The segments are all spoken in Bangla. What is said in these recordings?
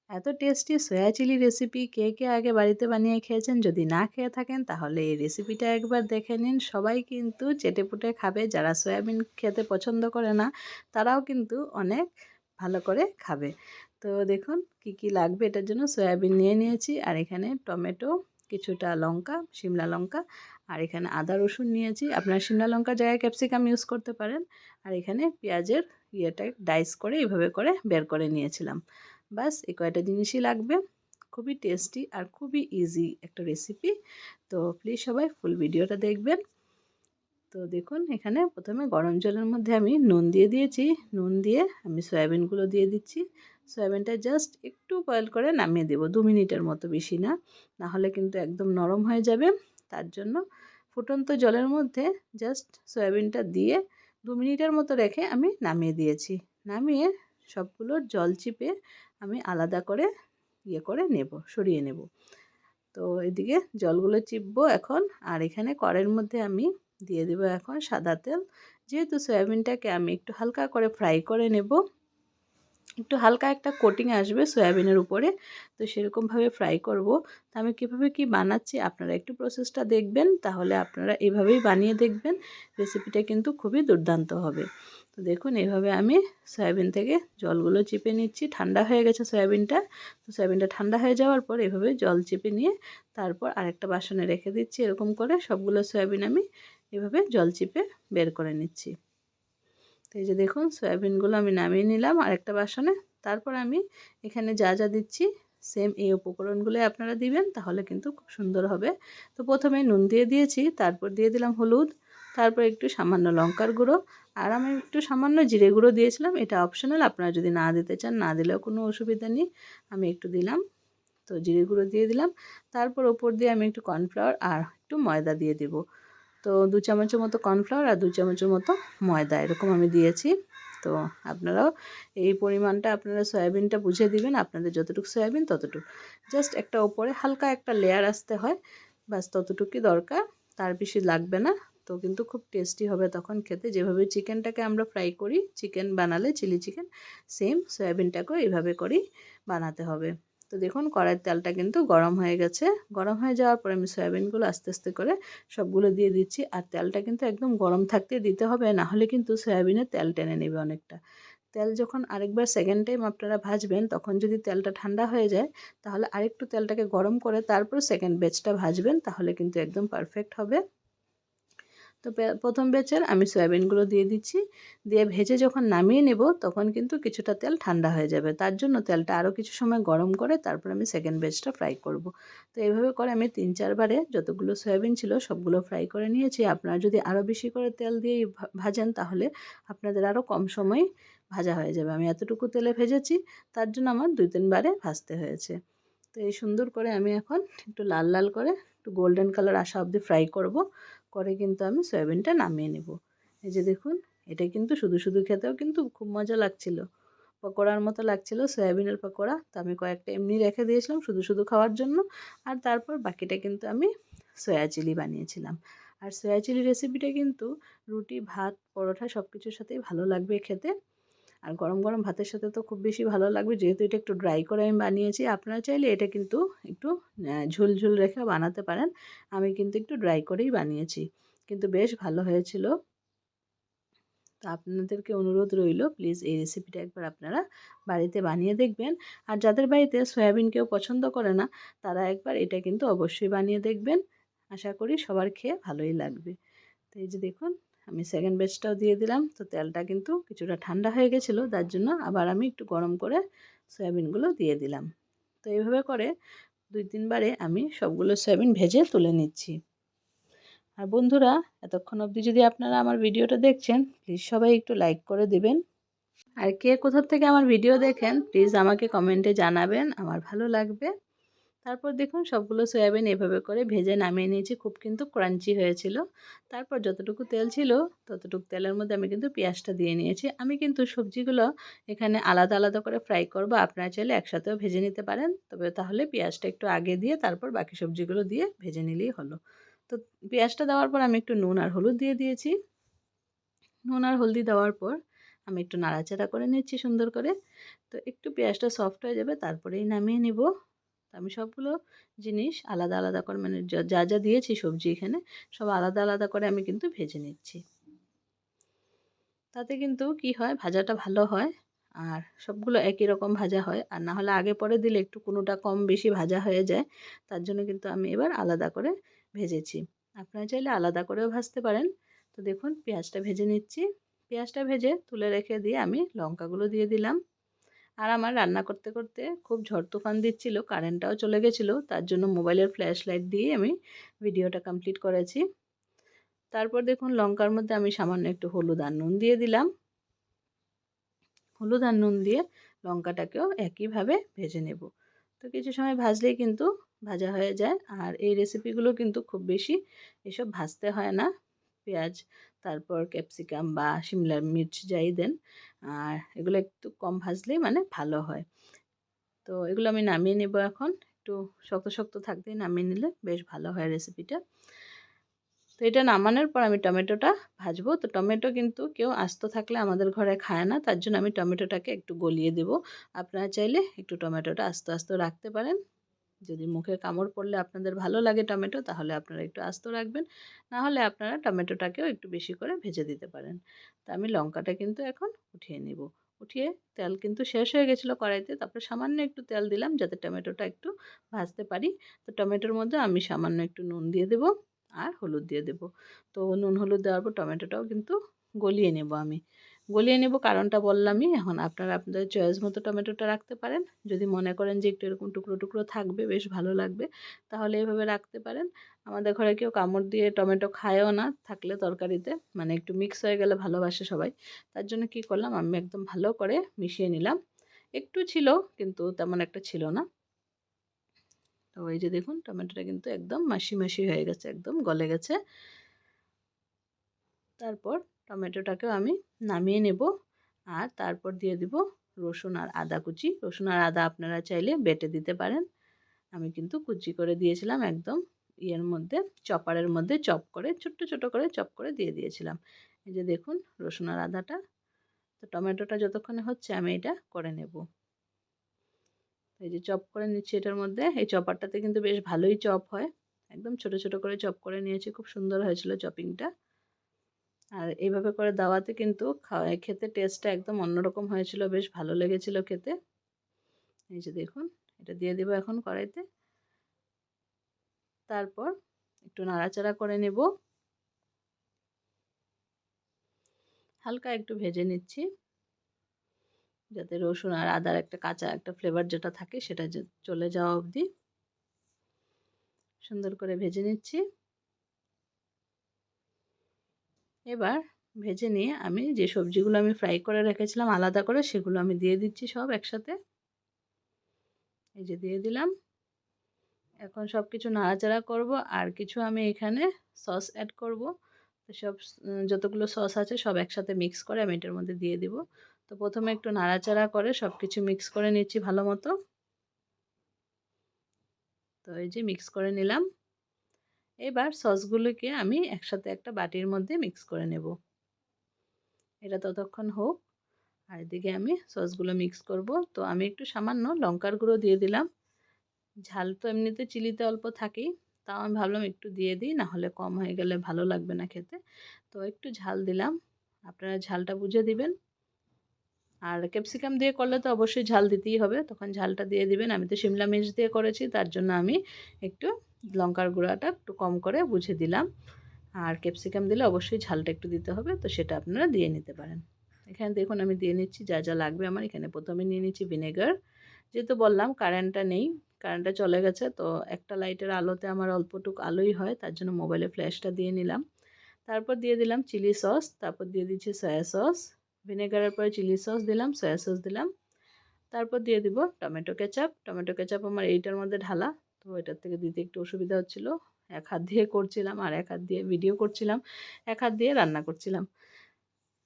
এত টেস্টি সয়া চিলি রেসিপি কে কে আগে বাড়িতে বানিয়ে খেয়েছেন? যদি না খেয়ে থাকেন তাহলে এই রেসিপিটা একবার দেখে নিন। সবাই কিন্তু চেটেপুটে খাবে। যারা সয়াবিন খেতে পছন্দ করে না তারাও কিন্তু অনেক ভালো করে খাবে। তো দেখুন কি কি লাগবে এটার জন্য। সয়াবিন নিয়ে নিয়েছি, আর এখানে টমেটো, কিছুটা লঙ্কা, শিমলা লঙ্কা, আর এখানে আদা রসুন নিয়েছি। আপনারা শিমলা লঙ্কার জায়গায় ক্যাপসিকাম ইউজ করতে পারেন। আর এখানে পেঁয়াজের ইয়েটা ডাইস করে এইভাবে করে বের করে নিয়েছিলাম। বাস এই কয়টা জিনিসই লাগবে। খুবই টেস্টি আর খুবই ইজি একটা রেসিপি। তো প্লিজ সবাই ফুল ভিডিওটা দেখবেন। তো দেখুন এখানে প্রথমে গরম জলের মধ্যে আমি নুন দিয়ে দিয়েছি। নুন দিয়ে আমি সয়াবিনগুলো দিয়ে দিচ্ছি। সয়াবিনটা জাস্ট একটু বয়েল করে নামিয়ে দেবো, 2 মিনিটের মতো, বেশি না। না হলে কিন্তু একদম নরম হয়ে যাবে। তার জন্য ফুটন্ত জলের মধ্যে জাস্ট সয়াবিনটা দিয়ে 2 মিনিটের মতো রেখে আমি নামিয়ে দিয়েছি। নামিয়ে সবগুলোর জল চিপে আমি আলাদা করে করে নেব, সরিয়ে নেব। তো এদিকে জলগুলো চিপবো এখন। আর এখানে কড়াইয়ের মধ্যে আমি দিয়ে দেবো এখন সাদা তেল। যেহেতু সয়াবিনটাকে আমি একটু হালকা করে ফ্রাই করে নেব, একটু হালকা একটা কোটিং আসবে সয়াবিনের উপরে, তো সেরকমভাবে ফ্রাই করব। তো আমি কীভাবে কি বানাচ্ছি আপনারা একটু প্রসেসটা দেখবেন, তাহলে আপনারা এভাবেই বানিয়ে দেখবেন। রেসিপিটা কিন্তু খুবই দুর্দান্ত হবে। তো দেখুন এইভাবে আমি সয়াবিন থেকে জলগুলো চিপে নিচ্ছি। ঠান্ডা হয়ে গেছে সয়াবিনটা। তো সয়াবিনটা ঠান্ডা হয়ে যাওয়ার পর এভাবে জল চিপে নিয়ে তারপর আরেকটা বাসনে রেখে দিচ্ছি। এরকম করে সবগুলো সয়াবিন আমি এভাবে জল চিপে বের করে নিচ্ছি। তো এই যে দেখুন সয়াবিনগুলো আমি নামিয়ে নিলাম আরেকটা বাসনে। তারপর আমি এখানে যা যা দিচ্ছি সেম এই উপকরণগুলোই আপনারা দিবেন, তাহলে কিন্তু খুব সুন্দর হবে। তো প্রথমে নুন দিয়ে দিয়েছি, তারপর দিয়ে দিলাম হলুদ, তারপর একটু সামান্য লঙ্কার গুঁড়ো, আর আমি একটু সামান্য জিরে গুঁড়ো দিয়েছিলাম। এটা অপশনাল, আপনারা যদি না দিতে চান না দিলেও কোনো অসুবিধা নেই। আমি একটু দিলাম, তো জিরে গুঁড়ো দিয়ে দিলাম। তারপর ওপর দিয়ে আমি একটু কর্নফ্লাওয়ার আর একটু ময়দা দিয়ে দেবো। তো 2 চামচের মতো কর্নফ্লাওয়ার আর 2 চামচের মতো ময়দা এরকম আমি দিয়েছি। তো আপনারাও এই পরিমাণটা আপনারা সয়াবিনটা বুঝে দিবেন, আপনাদের যতটুকু সয়াবিন ততটুকু। জাস্ট একটা ওপরে হালকা একটা লেয়ার আসতে হয়, বাস ততটুকুই দরকার, তার বেশি লাগবে না। তো কিন্তু খুব টেস্টি হবে তখন খেতে। যেভাবে চিকেনটাকে আমরা ফ্রাই করি, চিকেন বানালে চিলি চিকেন, সেম সয়াবিনটাকেও এইভাবে করেই বানাতে হবে। তো দেখুন কড়াইয়ের তেলটা কিন্তু গরম হয়ে গেছে। গরম হয়ে যাওয়ার পরে আমি সয়াবিনগুলো আস্তে আস্তে করে সবগুলো দিয়ে দিচ্ছি। আর তেলটা কিন্তু একদম গরম থাকতে দিতে হবে, না হলে কিন্তু সয়াবিনে তেল টেনে নেবে অনেকটা। তেল যখন আরেকবার সেকেন্ড টাইম আপনারা ভাজবেন, তখন যদি তেলটা ঠান্ডা হয়ে যায় তাহলে আরেকটু তেলটাকে গরম করে তারপর সেকেন্ড ব্যাচটা ভাজবেন, তাহলে কিন্তু একদম পারফেক্ট হবে। তো প্রথম ব্যাচের আমি সয়াবিনগুলো দিয়ে দিচ্ছি। দিয়ে ভেজে যখন নামিয়ে নেব তখন কিন্তু কিছুটা তেল ঠান্ডা হয়ে যাবে। তার জন্য তেলটা আরও কিছু সময় গরম করে তারপর আমি সেকেন্ড ব্যাচটা ফ্রাই করব। তো এইভাবে করে আমি 3-4 বারে যতগুলো সয়াবিন ছিল সবগুলো ফ্রাই করে নিয়েছি। আপনারা যদি আরও বেশি করে তেল দিয়ে ভাজেন তাহলে আপনাদের আরও কম সময় ভাজা হয়ে যাবে। আমি এতটুকু তেলে ভেজেছি, তার জন্য আমার 2-3 বারে ভাজতে হয়েছে। তো এই সুন্দর করে আমি এখন একটু লাল লাল করে একটু গোল্ডেন কালার আসা অবধি ফ্রাই করব। করে কিন্তু আমি সয়াবিনটা নামিয়ে নেব। এই যে দেখুন এটা কিন্তু শুধু শুধু খেতেও কিন্তু খুব মজা লাগছিল, পকোড়ার মতো লাগছিল, সয়াবিনের পকোড়া। তো আমি কয়েকটা এমনি রেখে দিয়েছিলাম শুধু শুধু খাওয়ার জন্য। আর তারপর বাকিটা কিন্তু আমি সয়া চিলি বানিয়েছিলাম। আর সয়া চিলি রেসিপিটা কিন্তু রুটি, ভাত, পরোটা সব কিছুর সাথেই ভালো লাগবে খেতে। আর গরম গরম ভাতের সাথে তো খুব বেশি ভালো লাগবে। যেহেতু এটা একটু ড্রাই করে আমি বানিয়েছি, আপনারা চাইলে এটা কিন্তু একটু ঝোল ঝোল রেখেও বানাতে পারেন। আমি কিন্তু একটু ড্রাই করেই বানিয়েছি, কিন্তু বেশ ভালো হয়েছিল। তো আপনাদেরকে অনুরোধ রইল প্লিজ এই রেসিপিটা একবার আপনারা বাড়িতে বানিয়ে দেখবেন। আর যাদের বাড়িতে সয়াবিন কেউ পছন্দ করে না তারা একবার এটা কিন্তু অবশ্যই বানিয়ে দেখবেন। আশা করি সবার খেয়ে ভালোই লাগবে। তো এই যে দেখুন আমি সেকেন্ড ব্যাচটাও দিয়ে দিলাম। তো তেলটা কিন্তু কিছুটা ঠান্ডা হয়ে গেছিলো, তার জন্য আবার আমি একটু গরম করে সয়াবিনগুলো দিয়ে দিলাম। তো এইভাবে করে 2-3 বারে আমি সবগুলো সয়াবিন ভেজে তুলে নিচ্ছি। আর বন্ধুরা এতক্ষণ অবধি যদি আপনারা আমার ভিডিওটা দেখছেন প্লিজ সবাই একটু লাইক করে দিবেন। আর কে কোথা থেকে আমার ভিডিও দেখেন প্লিজ আমাকে কমেন্টে জানাবেন, আমার ভালো লাগবে। তারপর দেখুন সবগুলো সয়াবিন এভাবে করে ভেজে নামিয়ে নিয়েছি। খুব কিন্তু ক্রাঞ্চি হয়েছিল। তারপর যতটুকু তেল ছিল ততটুকু তেলের মধ্যে আমি কিন্তু পেঁয়াজটা দিয়ে নিয়েছি। আমি কিন্তু সবজিগুলো এখানে আলাদা আলাদা করে ফ্রাই করব। আপনারা চাইলে একসাথেও ভেজে নিতে পারেন, তবে তাহলে পেঁয়াজটা একটু আগে দিয়ে তারপর বাকি সবজিগুলো দিয়ে ভেজে নিলেই হলো। তো পেঁয়াজটা দেওয়ার পর আমি একটু নুন আর হলুদ দিয়ে দিয়েছি। নুন আর হলদি দেওয়ার পর আমি একটু নাড়াচাড়া করে নিচ্ছি সুন্দর করে। তো একটু পেঁয়াজটা সফট হয়ে যাবে তারপরেই নামিয়ে নিব। তো আমি সবগুলো জিনিস আলাদা আলাদা করে মানে যা যা দিয়েছি সবজি এখানে সব আলাদা আলাদা করে আমি কিন্তু ভেজে নিচ্ছি। তাতে কিন্তু কি হয় ভাজাটা ভালো হয় আর সবগুলো একই রকম ভাজা হয়। আর না হলে আগে পরে দিলে একটু কোনোটা কম বেশি ভাজা হয়ে যায়। তার জন্য কিন্তু আমি এবার আলাদা করে ভেজেছি। আপনারা চাইলে আলাদা করেও ভাজতে পারেন। তো দেখুন পেঁয়াজটা ভেজে নিচ্ছি। পেঁয়াজটা ভেজে তুলে রেখে দিয়ে আমি লঙ্কাগুলো দিয়ে দিলাম। আর আমার রান্না করতে করতে খুব ঝড় তুফান দিচ্ছিল, কারেন্টটাও চলে গেছিলো। তার জন্য মোবাইলের ফ্ল্যাশ লাইট দিয়ে আমি ভিডিওটা কমপ্লিট করেছি। তারপর দেখুন লঙ্কার মধ্যে আমি সামান্য একটু হলুদ আর নুন দিয়ে দিলাম। হলুদ আর নুন দিয়ে লঙ্কাটাকেও একইভাবে ভেজে নেব। তো কিছু সময় ভাজলেই কিন্তু ভাজা হয়ে যায়। আর এই রেসিপিগুলো কিন্তু খুব বেশি এসব ভাজতে হয় না। পেঁয়াজ তারপর ক্যাপসিকাম বা শিমলা মির্চ যাই দেন আর এগুলো একটু কম ভাজলেই মানে ভালো হয়। তো এগুলো আমি নামিয়ে নেব এখন। একটু শক্ত শক্ত থাকতেই নামিয়ে নিলে বেশ ভালো হয় রেসিপিটা। তো এটা নামানোর পর আমি টমেটোটা ভাজবো। তো টমেটো কিন্তু কেউ আস্ত থাকলে আমাদের ঘরে খায় না। তার জন্য আমি টমেটোটাকে একটু গলিয়ে দেব। আপনারা চাইলে একটু টমেটোটা আস্ত আস্ত রাখতে পারেন। যদি মুখে কামড় পড়লে আপনাদের ভালো লাগে টমেটো তাহলে আপনারা একটু আস্ত রাখবেন। না হলে আপনারা টমেটোটাকেও একটু বেশি করে ভেজে দিতে পারেন। তো আমি লঙ্কাটা কিন্তু এখন উঠিয়ে নিব। উঠিয়ে তেল কিন্তু শেষ হয়ে গেছিলো কড়াইতে। তারপর সামান্য একটু তেল দিলাম যাতে টমেটোটা একটু ভাজতে পারি। তো টমেটোর মধ্যে আমি সামান্য একটু নুন দিয়ে দেব আর হলুদ দিয়ে দেব। তো নুন হলুদ দেওয়ার পর টমেটোটাও কিন্তু গলিয়ে নেব আমি। গলিয়ে নেব কারণটা বললামই। এখন আপনারা আপনাদের চয়েস মতো টমেটোটা রাখতে পারেন। যদি মনে করেন যে একটু এরকম টুকরো টুকরো থাকবে বেশ ভালো লাগবে তাহলে এভাবে রাখতে পারেন। আমাদের ঘরে কেউ কামড় দিয়ে টমেটো খায়ও না থাকলে তরকারিতে মানে একটু মিক্স হয়ে গেলে ভালোবাসে সবাই। তার জন্য কি করলাম আমি একদম ভালো করে মিশিয়ে নিলাম। একটু ছিল কিন্তু তেমন একটা ছিল না। তো এই যে দেখুন টমেটোটা কিন্তু একদম মাশি মাশি হয়ে গেছে, একদম গলে গেছে। তারপর টমেটোটাকেও আমি নামিয়ে নেব আর তারপর দিয়ে দিব রসুন আর আদা কুচি। রসুন আর আদা আপনারা চাইলে বেটে দিতে পারেন। আমি কিন্তু কুচি করে দিয়েছিলাম একদম ইয়ের মধ্যে চপারের মধ্যে চপ করে ছোট্ট ছোট করে চপ করে দিয়ে দিয়েছিলাম। এই যে দেখুন রসুন আর আদাটা। তো টমেটোটা যতক্ষণে হচ্ছে আমি এটা করে নেব। এই যে চপ করে নিচ্ছি এটার মধ্যে। এই চপারটাতে কিন্তু বেশ ভালোই চপ হয়। একদম ছোট ছোট করে চপ করে নিয়েছি। খুব সুন্দর হয়েছিল চপিংটা। আর এইভাবে করে দেওয়াতে কিন্তু খেতে টেস্টটা একদম অন্যরকম হয়েছিল, বেশ ভালো লেগেছিল খেতে। এই যে দেখুন এটা দিয়ে দেবো এখন কড়াইতে। তারপর একটু নাড়াচাড়া করে নেব। হালকা একটু ভেজে নিচ্ছি যাতে রসুন আর আদার একটা কাঁচা একটা ফ্লেভার যেটা থাকে সেটা চলে যাওয়া অবধি সুন্দর করে ভেজে নিচ্ছি। এবার ভেজে নিয়ে আমি যে সবজিগুলো আমি ফ্রাই করে রেখেছিলাম আলাদা করে সেগুলো আমি দিয়ে দিচ্ছি সব একসাথে। এই যে দিয়ে দিলাম। এখন সব কিছু নাড়াচাড়া করব আর কিছু আমি এখানে সস অ্যাড করব। তো সব যতগুলো সস আছে সব একসাথে মিক্স করে আমি এটার মধ্যে দিয়ে দিব। তো প্রথমে একটু নাড়াচাড়া করে সব কিছু মিক্স করে নিচ্ছি ভালো মতো। তো এই যে মিক্স করে নিলাম। এবার সসগুলোকে আমি একসাথে একটা বাটির মধ্যে মিক্স করে নেব। এটা ততক্ষণ হোক আর এদিকে আমি সসগুলো মিক্স করব। তো আমি একটু সামান্য লঙ্কার গুঁড়ো দিয়ে দিলাম। ঝাল তো এমনিতে চিলিতে অল্প থাকেই, তাও আমি ভাবলাম একটু দিয়ে দিই, না হলে কম হয়ে গেলে ভালো লাগবে না খেতে। তো একটু ঝাল দিলাম, আপনারা ঝালটা বুঝে দিবেন। আর ক্যাপসিকাম দিয়ে করলে তো অবশ্যই ঝাল দিতেই হবে, তখন ঝালটা দিয়ে দিবেন। আমি তো শিমলা মির্চ দিয়ে করেছি তার জন্য আমি একটু লঙ্কার গুঁড়াটা একটু কম করে বুঝে দিলাম। আর ক্যাপসিকাম দিলে অবশ্যই ঝালটা একটু দিতে হবে, তো সেটা আপনারা দিয়ে নিতে পারেন। এখানে দেখুন আমি দিয়ে নিচ্ছি যা যা লাগবে আমার। এখানে প্রথমে নিয়ে নিচ্ছি ভিনেগার, যেহেতু বললাম কারেন্টটা নেই, কারেন্টটা চলে গেছে, তো একটা লাইটের আলোতে আমার অল্পটুকু আলোই হয়, তার জন্য মোবাইলে ফ্ল্যাশটা দিয়ে নিলাম। তারপর দিয়ে দিলাম চিলি সস, তারপর দিয়ে দিচ্ছি সয়া সস, ভিনেগারের পরে চিলি সস দিলাম, সয়া সস দিলাম। তারপর দিয়ে দিব টমেটো কেচাপ। টমেটো কেচাপ আমার এইটার মধ্যে ঢালা, তো এটার থেকে দিতে একটু অসুবিধা হচ্ছিল। এক হাত দিয়ে করছিলাম আর এক হাত দিয়ে ভিডিও করছিলাম, এক হাত দিয়ে রান্না করছিলাম।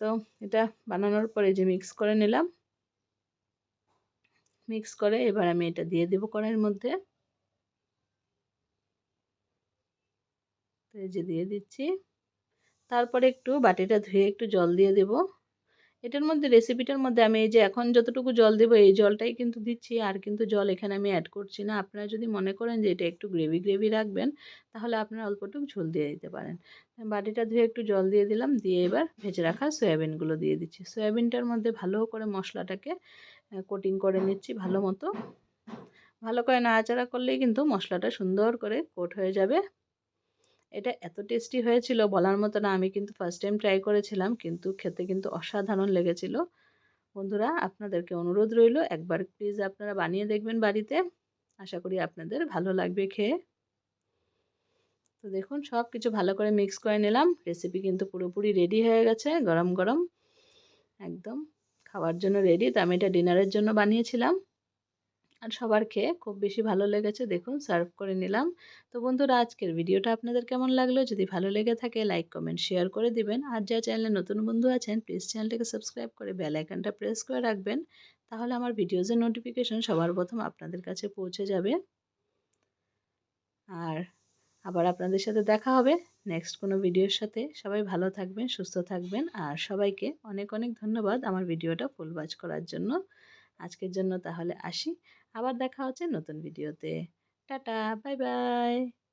তো এটা বানানোর পরে যে মিক্স করে নিলাম, মিক্স করে এবার আমি এটা দিয়ে দেবো কড়াইয়ের মধ্যে। তো এই যে দিয়ে দিচ্ছি। তারপরে একটু বাটিটা ধুয়ে একটু জল দিয়ে দেব। এটার মধ্যে রেসিপিটার মধ্যে আমি এই যে এখন যতটুকু জল দেবো এই জলটাই কিন্তু দিচ্ছি, আর কিন্তু জল এখানে আমি অ্যাড করছি না। আপনারা যদি মনে করেন যে এটা একটু গ্রেভি গ্রেভি রাখবেন তাহলে আপনারা অল্পটুকু ঝোল দিয়ে দিতে পারেন। বাটিটা ধুয়ে একটু জল দিয়ে দিলাম, দিয়ে এবার ভেজে রাখা সয়াবিনগুলো দিয়ে দিচ্ছি। সয়াবিনটার মধ্যে ভালো করে মশলাটাকে কোটিং করে নিচ্ছি ভালো মতো। ভালো করে নাড়াচাড়া করলেই কিন্তু মশলাটা সুন্দর করে কোট হয়ে যাবে। এটা এত টেস্টি হয়েছিল বলার মতো না। আমি কিন্তু ফার্স্ট টাইম ট্রাই করেছিলাম, কিন্তু খেতে কিন্তু অসাধারণ লেগেছিল। বন্ধুরা, আপনাদেরকে অনুরোধ রইল একবার প্লিজ আপনারা বানিয়ে দেখবেন বাড়িতে। আশা করি আপনাদের ভালো লাগবে খেয়ে। তো দেখুন সব কিছু ভালো করে মিক্স করে নিলাম। রেসিপি কিন্তু পুরোপুরি রেডি হয়ে গেছে, গরম গরম একদম খাওয়ার জন্য রেডি। তো আমি এটা ডিনারের জন্য বানিয়েছিলাম, আর সবার খেয়ে খুব বেশি ভালো লেগেছে। দেখুন সার্ভ করে নিলাম। তো বন্ধুরা, আজকের ভিডিওটা আপনাদের কেমন লাগলো? যদি ভালো লেগে থাকে লাইক কমেন্ট শেয়ার করে দিবেন। আর যা চ্যানেলে নতুন বন্ধু আছেন প্লিজ চ্যানেলটাকে সাবস্ক্রাইব করে বেল আইকনটা প্রেস করে রাখবেন। তাহলে আমার ভিডিওজের নোটিফিকেশন সবার প্রথম আপনাদের কাছে পৌঁছে যাবে। আর আবার আপনাদের সাথে দেখা হবে নেক্সট কোনো ভিডিওর সাথে। সবাই ভালো থাকবেন, সুস্থ থাকবেন, আর সবাইকে অনেক অনেক ধন্যবাদ আমার ভিডিওটা ফুল ওয়াচ করার জন্য। আজকের জন্য তাহলে আসি, আবার দেখা হচ্ছে নতুন ভিডিওতে। Tata, bye bye.